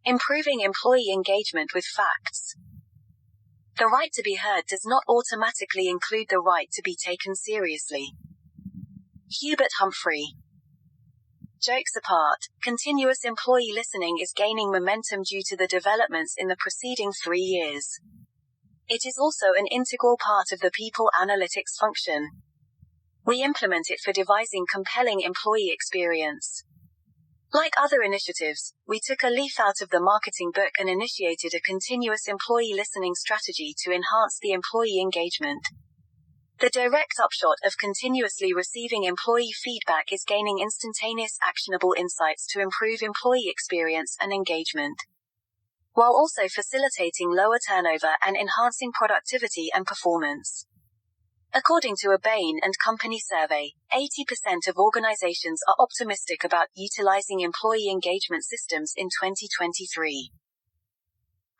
Improving employee engagement with facts. The right to be heard does not automatically include the right to be taken seriously. Hubert Humphrey. Jokes apart, continuous employee listening is gaining momentum due to the developments in the preceding 3 years. It is also an integral part of the people analytics function. We implement it for devising compelling employee experience. Like other initiatives, we took a leaf out of the marketing book and initiated a continuous employee listening strategy to enhance the employee engagement. The direct upshot of continuously receiving employee feedback is gaining instantaneous actionable insights to improve employee experience and engagement, while also facilitating lower turnover and enhancing productivity and performance. According to a Bain & Company survey, 80% of organizations are optimistic about utilizing employee engagement systems in 2023.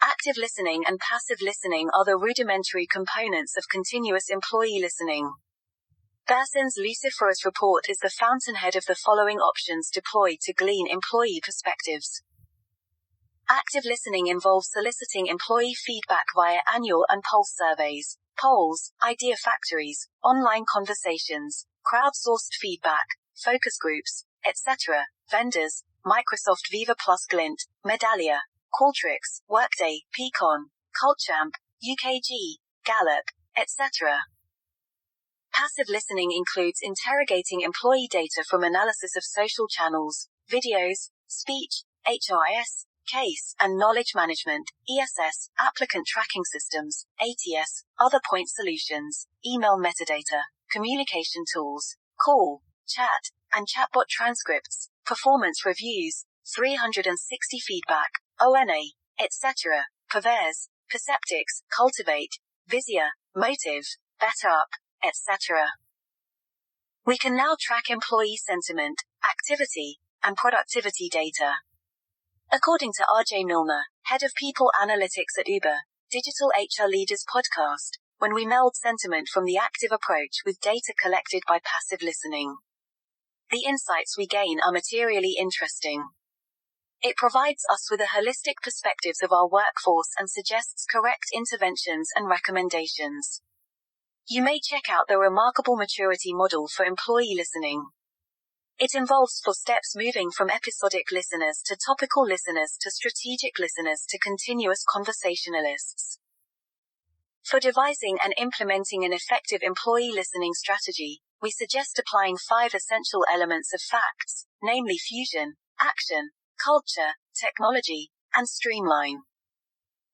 Active listening and passive listening are the rudimentary components of continuous employee listening. Berson's Luciferus report is the fountainhead of the following options deployed to glean employee perspectives. Active listening involves soliciting employee feedback via annual and pulse surveys, polls, idea factories, online conversations, crowdsourced feedback, focus groups, etc., vendors, Microsoft Viva Plus Glint, Medallia, Qualtrics, Workday, Peakon, Cultchamp, UKG, Gallup, etc. Passive listening includes interrogating employee data from analysis of social channels, videos, speech, HRIS, case and knowledge management, ESS, applicant tracking systems, ATS, other point solutions, email metadata, communication tools, call, chat, and chatbot transcripts, performance reviews, 360 feedback, ONA, etc., Pervez, Perceptics, Cultivate, Vizia, Motive, BetterUp, etc. We can now track employee sentiment, activity, and productivity data. According to RJ Milner, head of people analytics at Uber, Digital HR Leaders podcast, when we meld sentiment from the active approach with data collected by passive listening, the insights we gain are materially interesting. It provides us with a holistic perspective of our workforce and suggests correct interventions and recommendations. You may check out the remarkable maturity model for employee listening. It involves 4 steps moving from episodic listeners to topical listeners to strategic listeners to continuous conversationalists. For devising and implementing an effective employee listening strategy, we suggest applying 5 essential elements of facts, namely fusion, action, culture, technology, and streamline.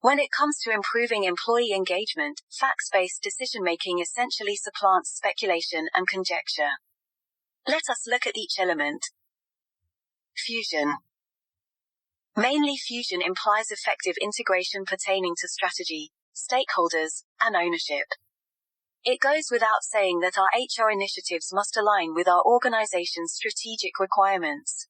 When it comes to improving employee engagement, facts-based decision-making essentially supplants speculation and conjecture. Let us look at each element. Fusion. Mainly fusion implies effective integration pertaining to strategy, stakeholders, and ownership. It goes without saying that our HR initiatives must align with our organization's strategic requirements.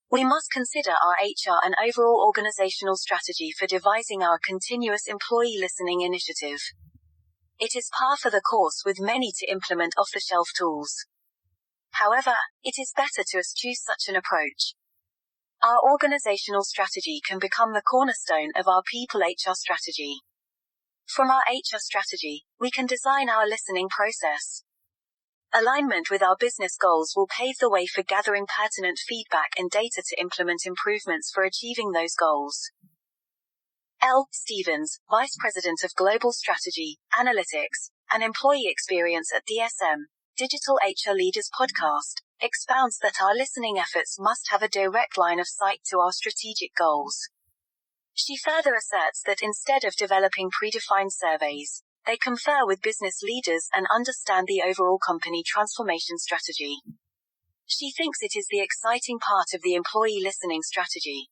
We must consider our HR and overall organizational strategy for devising our continuous employee listening initiative. It is par for the course with many to implement off-the-shelf tools. However, it is better to eschew such an approach. Our organizational strategy can become the cornerstone of our people HR strategy. From our HR strategy, we can design our listening process. Alignment with our business goals will pave the way for gathering pertinent feedback and data to implement improvements for achieving those goals. L. Stevens, Vice President of Global Strategy, Analytics, and Employee Experience at DSM, Digital HR Leaders podcast, expounds that our listening efforts must have a direct line of sight to our strategic goals. She further asserts that instead of developing predefined surveys, they confer with business leaders and understand the overall company transformation strategy. She thinks it is the exciting part of the employee listening strategy.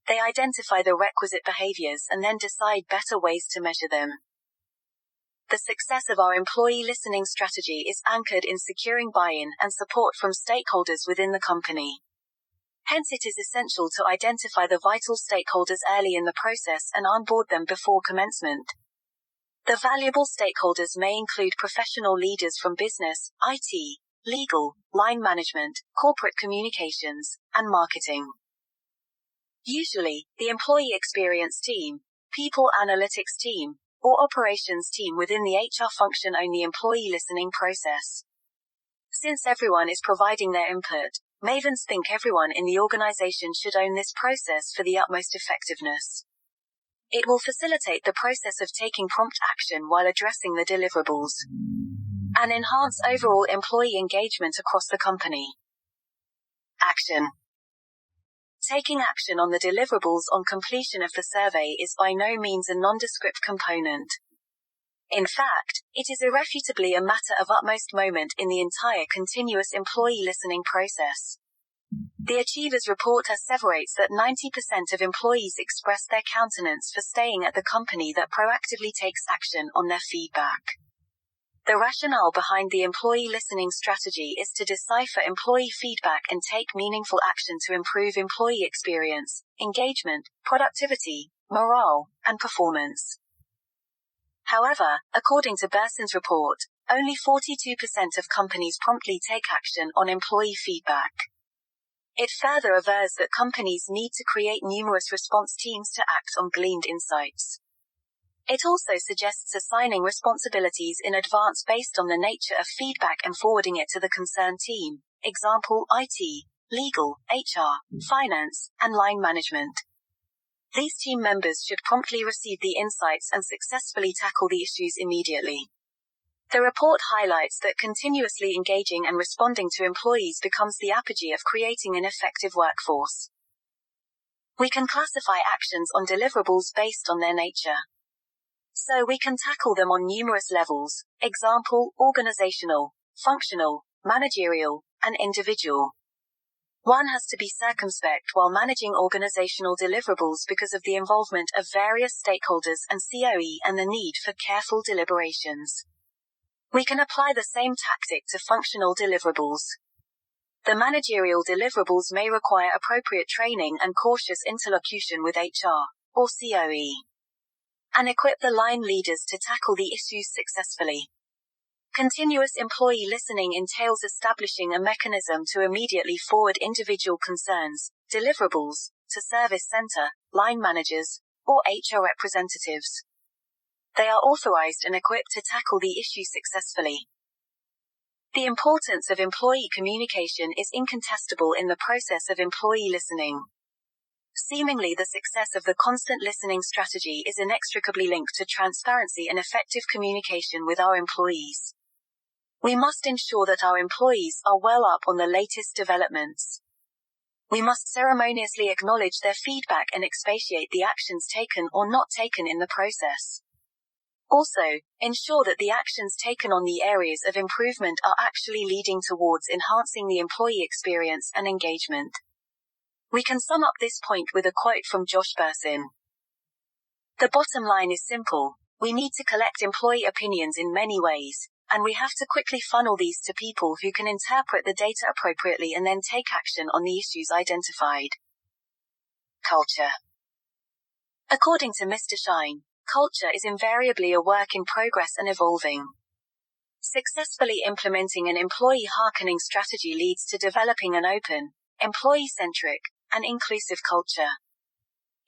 They identify the requisite behaviors and then decide better ways to measure them. The success of our employee listening strategy is anchored in securing buy-in and support from stakeholders within the company. Hence, it is essential to identify the vital stakeholders early in the process and onboard them before commencement. The valuable stakeholders may include professional leaders from business, IT, legal, line management, corporate communications, and marketing. Usually, the employee experience team, people analytics team, or operations team within the HR function own the employee listening process. Since everyone is providing their input, Mavens think everyone in the organization should own this process for the utmost effectiveness. It will facilitate the process of taking prompt action while addressing the deliverables, and enhance overall employee engagement across the company. Action. Taking action on the deliverables on completion of the survey is by no means a nondescript component. In fact, it is irrefutably a matter of utmost moment in the entire continuous employee listening process. The Achievers report asseverates that 90% of employees express their countenance for staying at the company that proactively takes action on their feedback. The rationale behind the employee listening strategy is to decipher employee feedback and take meaningful action to improve employee experience, engagement, productivity, morale, and performance. However, according to Berson's report, only 42% of companies promptly take action on employee feedback. It further avers that companies need to create numerous response teams to act on gleaned insights. It also suggests assigning responsibilities in advance based on the nature of feedback and forwarding it to the concerned team, example IT, legal, HR, finance, and line management. These team members should promptly receive the insights and successfully tackle the issues immediately. The report highlights that continuously engaging and responding to employees becomes the apogee of creating an effective workforce. We can classify actions on deliverables based on their nature. So we can tackle them on numerous levels, example, organizational, functional, managerial, and individual. One has to be circumspect while managing organizational deliverables because of the involvement of various stakeholders and COE and the need for careful deliberations. We can apply the same tactic to functional deliverables. The managerial deliverables may require appropriate training and cautious interlocution with HR, or COE, and equip the line leaders to tackle the issues successfully. Continuous employee listening entails establishing a mechanism to immediately forward individual concerns, deliverables, to service center, line managers, or HR representatives. They are authorized and equipped to tackle the issue successfully. The importance of employee communication is incontestable in the process of employee listening. Seemingly, the success of the constant listening strategy is inextricably linked to transparency and effective communication with our employees. We must ensure that our employees are well up on the latest developments. We must ceremoniously acknowledge their feedback and expatiate the actions taken or not taken in the process. Also, ensure that the actions taken on the areas of improvement are actually leading towards enhancing the employee experience and engagement. We can sum up this point with a quote from Josh Bersin. The bottom line is simple. We need to collect employee opinions in many ways, and we have to quickly funnel these to people who can interpret the data appropriately and then take action on the issues identified. Culture. According to Mr. Shine, culture is invariably a work in progress and evolving. Successfully implementing an employee hearkening strategy leads to developing an open, employee-centric, and inclusive culture.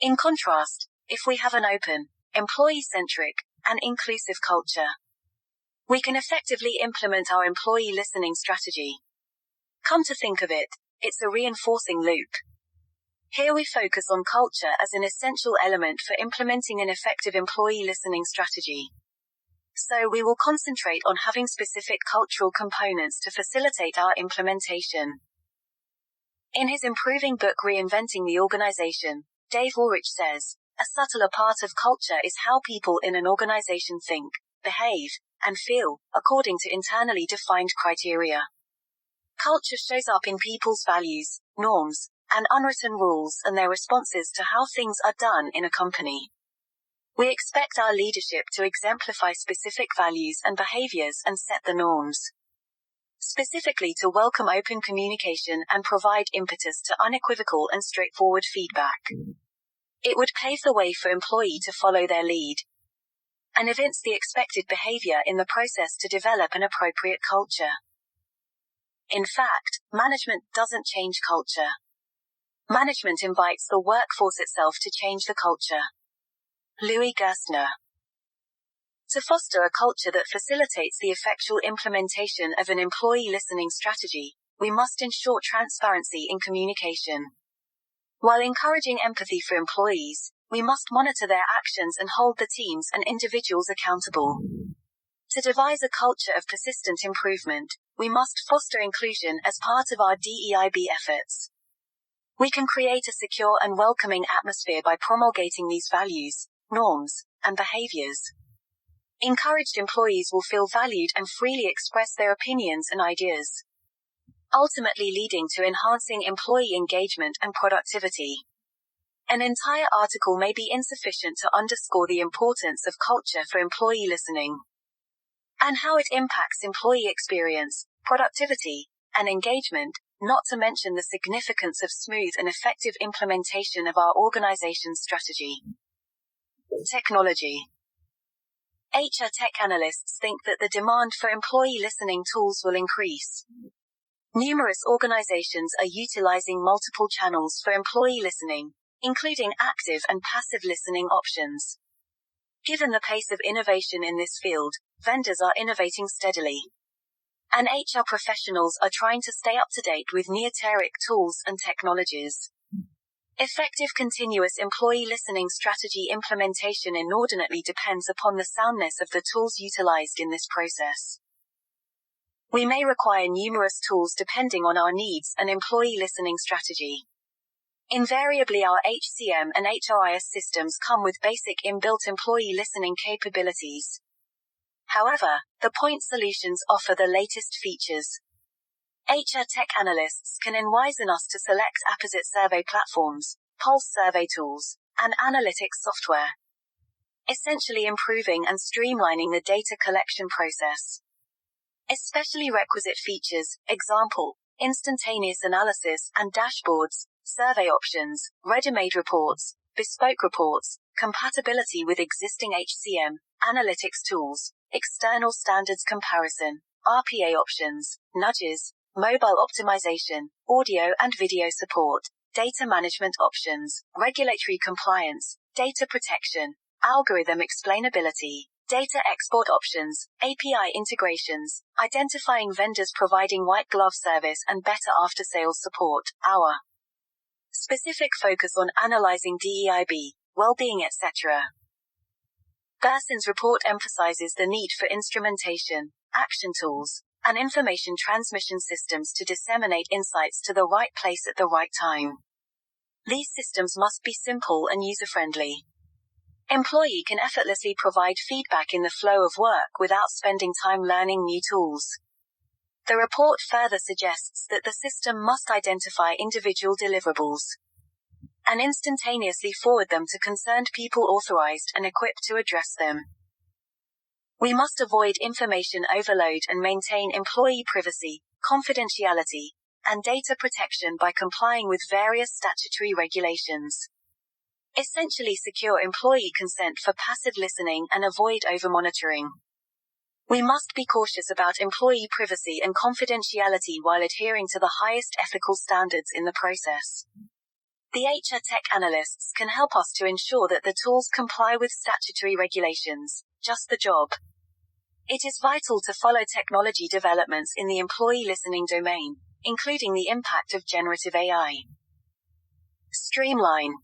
In contrast, if we have an open, employee-centric, and inclusive culture, we can effectively implement our employee listening strategy. Come to think of it, it's a reinforcing loop. Here we focus on culture as an essential element for implementing an effective employee listening strategy. So we will concentrate on having specific cultural components to facilitate our implementation. In his improving book Reinventing the Organization, Dave Ulrich says, a subtler part of culture is how people in an organization think, behave, and feel, according to internally defined criteria. Culture shows up in people's values, norms, and unwritten rules and their responses to how things are done in a company. We expect our leadership to exemplify specific values and behaviors and set the norms. Specifically to welcome open communication and provide impetus to unequivocal and straightforward feedback. It would pave the way for employee to follow their lead and evince the expected behavior in the process to develop an appropriate culture. In fact, management doesn't change culture. Management invites the workforce itself to change the culture. Louis Gerstner. To foster a culture that facilitates the effectual implementation of an employee listening strategy, we must ensure transparency in communication. While encouraging empathy for employees, we must monitor their actions and hold the teams and individuals accountable. To devise a culture of persistent improvement, we must foster inclusion as part of our DEIB efforts. We can create a secure and welcoming atmosphere by promulgating these values, norms, and behaviors. Encouraged employees will feel valued and freely express their opinions and ideas, ultimately leading to enhancing employee engagement and productivity. An entire article may be insufficient to underscore the importance of culture for employee listening and how it impacts employee experience, productivity, and engagement, not to mention the significance of smooth and effective implementation of our organization's strategy. Technology. HR tech analysts think that the demand for employee listening tools will increase. Numerous organizations are utilizing multiple channels for employee listening, including active and passive listening options. Given the pace of innovation in this field, vendors are innovating steadily, and HR professionals are trying to stay up to date with neoteric tools and technologies. Effective continuous employee listening strategy implementation inordinately depends upon the soundness of the tools utilized in this process. We may require numerous tools depending on our needs and employee listening strategy. Invariably, our HCM and HRIS systems come with basic inbuilt employee listening capabilities. However, the point solutions offer the latest features. HR tech analysts can enwisen us to select apposite survey platforms, pulse survey tools, and analytics software, essentially improving and streamlining the data collection process. Especially requisite features, example, instantaneous analysis and dashboards, survey options, ready-made reports, bespoke reports, compatibility with existing HCM, analytics tools, external standards comparison, RPA options, nudges, mobile optimization, audio and video support, data management options, regulatory compliance, data protection, algorithm explainability, data export options, API integrations, identifying vendors providing white glove service and better after-sales support, our specific focus on analyzing DEIB, well-being etc. Gerson's report emphasizes the need for instrumentation, action tools, and information transmission systems to disseminate insights to the right place at the right time. These systems must be simple and user-friendly. Employee can effortlessly provide feedback in the flow of work without spending time learning new tools. The report further suggests that the system must identify individual deliverables and instantaneously forward them to concerned people authorized and equipped to address them. We must avoid information overload and maintain employee privacy, confidentiality, and data protection by complying with various statutory regulations. Essentially secure employee consent for passive listening and avoid over-monitoring. We must be cautious about employee privacy and confidentiality while adhering to the highest ethical standards in the process. The HR tech analysts can help us to ensure that the tools comply with statutory regulations. Just the job. It is vital to follow technology developments in the employee listening domain, including the impact of generative AI. Streamline.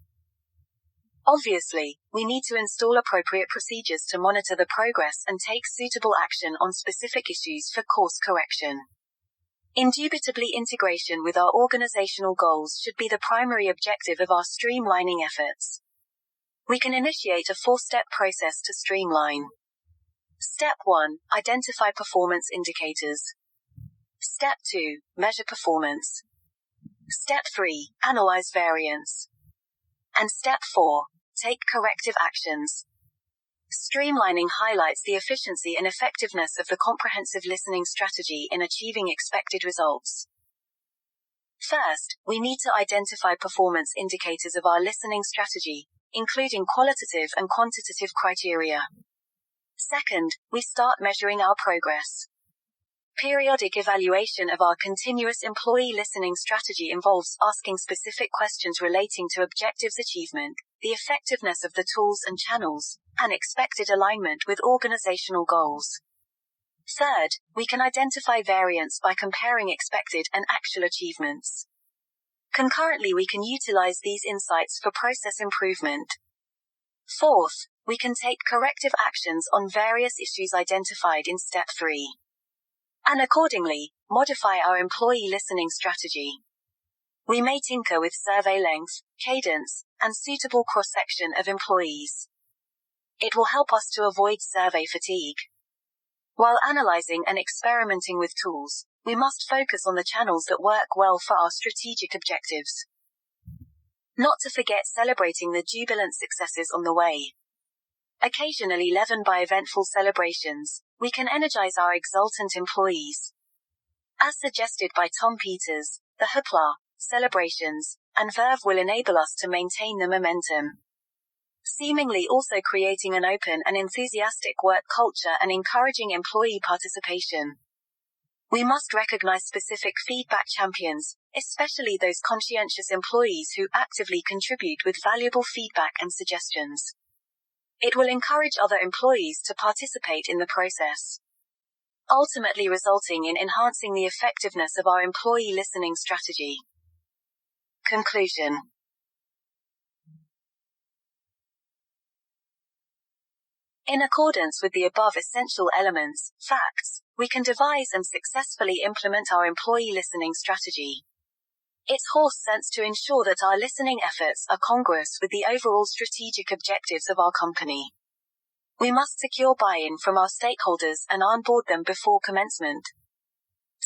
Obviously, we need to install appropriate procedures to monitor the progress and take suitable action on specific issues for course correction. Indubitably, integration with our organizational goals should be the primary objective of our streamlining efforts. We can initiate a 4-step process to streamline. Step 1. Identify performance indicators. Step 2. Measure performance. Step 3. Analyze variance. And Step 4. Take corrective actions. Streamlining highlights the efficiency and effectiveness of the comprehensive listening strategy in achieving expected results. First, we need to identify performance indicators of our listening strategy, including qualitative and quantitative criteria. Second, we start measuring our progress. Periodic evaluation of our continuous employee listening strategy involves asking specific questions relating to objectives achievement, the effectiveness of the tools and channels, and expected alignment with organizational goals. Third, we can identify variance by comparing expected and actual achievements. Concurrently, we can utilize these insights for process improvement. Fourth, we can take corrective actions on various issues identified in Step 3. And accordingly, modify our employee listening strategy. We may tinker with survey length, cadence, and suitable cross-section of employees. It will help us to avoid survey fatigue. While analyzing and experimenting with tools, we must focus on the channels that work well for our strategic objectives. Not to forget celebrating the jubilant successes on the way. Occasionally leavened by eventful celebrations, we can energize our exultant employees. As suggested by Tom Peters, the hoopla, celebrations, and verve will enable us to maintain the momentum. Seemingly also creating an open and enthusiastic work culture and encouraging employee participation. We must recognize specific feedback champions, especially those conscientious employees who actively contribute with valuable feedback and suggestions. It will encourage other employees to participate in the process, ultimately resulting in enhancing the effectiveness of our employee listening strategy. Conclusion. In accordance with the above essential elements, facts, we can devise and successfully implement our employee listening strategy. It's horse sense to ensure that our listening efforts are congruous with the overall strategic objectives of our company. We must secure buy-in from our stakeholders and onboard them before commencement.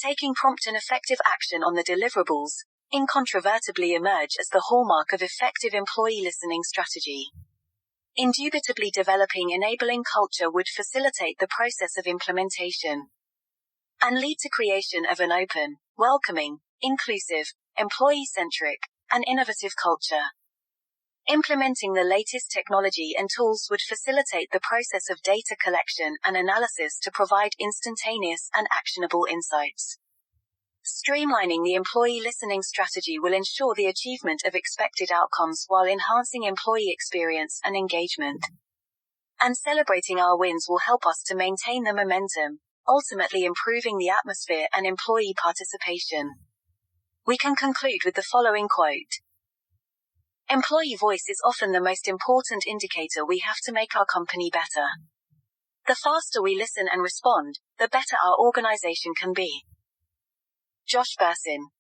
Taking prompt and effective action on the deliverables, incontrovertibly emerge as the hallmark of effective employee listening strategy. Indubitably developing enabling culture would facilitate the process of implementation and lead to creation of an open, welcoming, inclusive, employee-centric, and innovative culture. Implementing the latest technology and tools would facilitate the process of data collection and analysis to provide instantaneous and actionable insights. Streamlining the employee listening strategy will ensure the achievement of expected outcomes while enhancing employee experience and engagement. And celebrating our wins will help us to maintain the momentum, ultimately improving the atmosphere and employee participation. We can conclude with the following quote. Employee voice is often the most important indicator we have to make our company better. The faster we listen and respond, the better our organization can be. Josh Bersin.